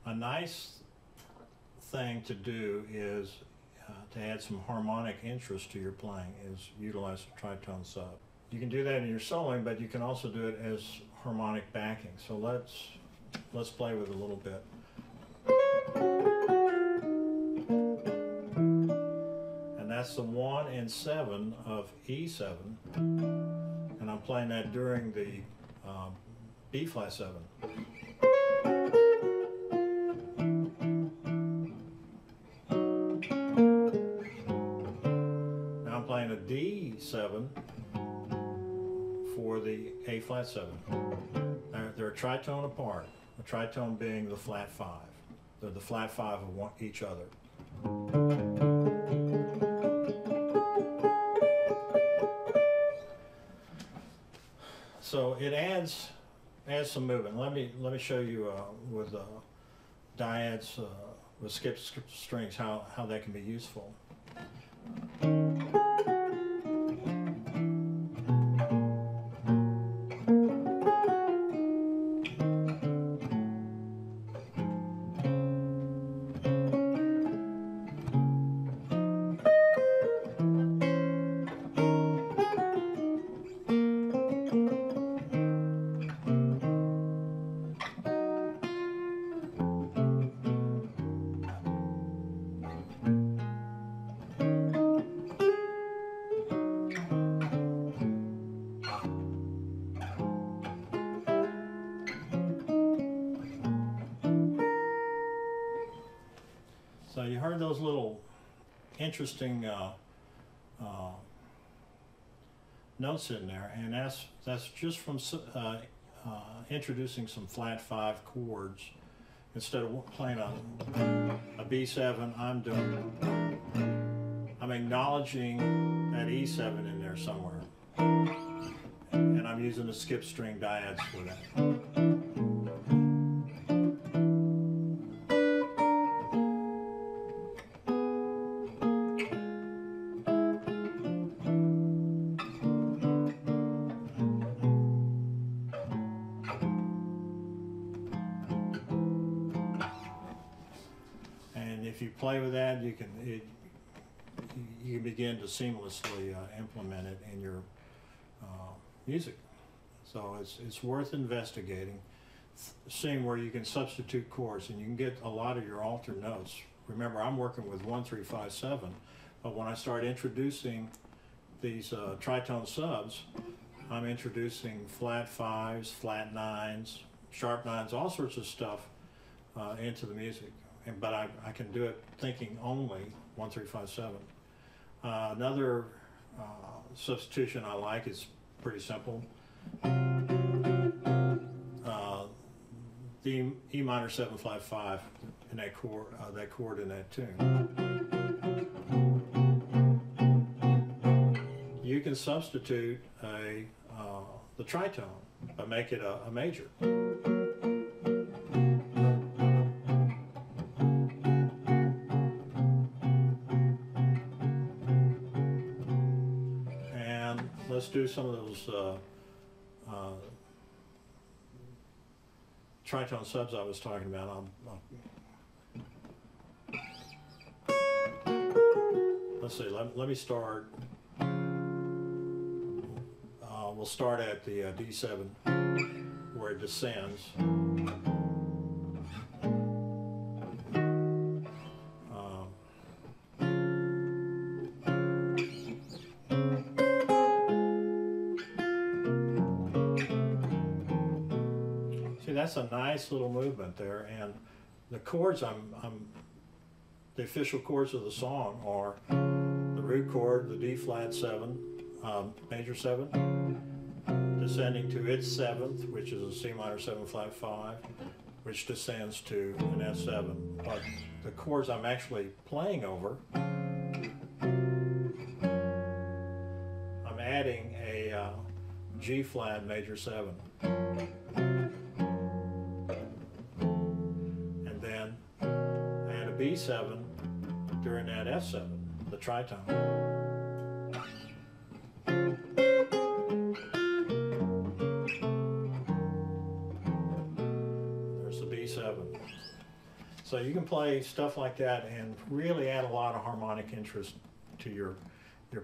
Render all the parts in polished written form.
A nice thing to do is to add some harmonic interest to your playing is utilize the tritone sub. You can do that in your soloing, but you can also do it as harmonic backing. So let's play with it a little bit. And that's the 1 and 7 of E7, and I'm playing that during the B flat 7. Now I'm playing a D7 for the A flat 7. They're a tritone apart, the tritone being the flat 5. They're the flat 5 of each other. So it adds some movement. Let me show you with dyads with skip strings how that can be useful. So you heard those little interesting notes in there, and that's just from introducing some flat 5 chords. Instead of playing a B7, I'm acknowledging that E7 in there somewhere, and I'm using the skip string dyads for that. If you play with that, you can begin to seamlessly implement it in your music. So it's worth investigating, seeing where you can substitute chords, and you can get a lot of your altered notes. Remember, I'm working with 1, 3, 5, 7, but when I start introducing these tritone subs, I'm introducing flat 5s, flat 9s, sharp 9s, all sorts of stuff into the music. But I can do it thinking only 1, 3, 5, 7. Another substitution I like is pretty simple. The E minor 7 flat 5 in that chord in that tune. You can substitute the tritone, but make it a major. Let's do some of those tritone subs I was talking about. Let's see, let me start. We'll start at the D7 where it descends. That's a nice little movement there, and the chords the official chords of the song are the root chord, the D flat 7, major 7, descending to its 7th, which is a C minor 7 flat 5, which descends to an F7. But the chords I'm actually playing over, I'm adding a G flat major 7. B7 during that F7, the tritone. There's the B7. So you can play stuff like that and really add a lot of harmonic interest to your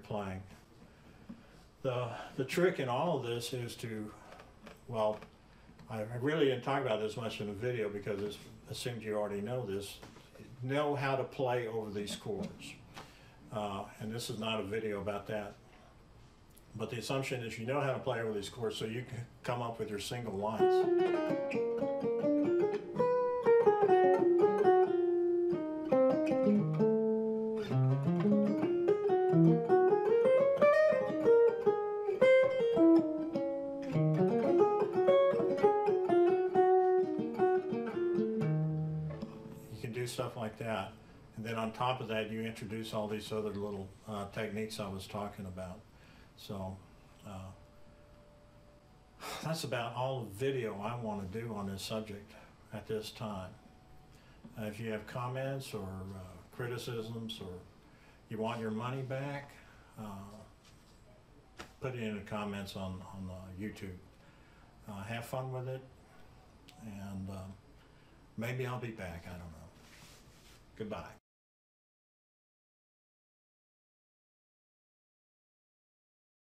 playing. The trick in all of this is to, well, I really didn't talk about this much in the video because it's assumed you already know this. Know how to play over these chords. And this is not a video about that. But the assumption is you know how to play over these chords so you can come up with your single lines. You can do stuff like that. And then on top of that, you introduce all these other little techniques I was talking about. So that's about all the video I want to do on this subject at this time. If you have comments or criticisms or you want your money back, put it in the comments on YouTube. Have fun with it, and maybe I'll be back, I don't know. Goodbye.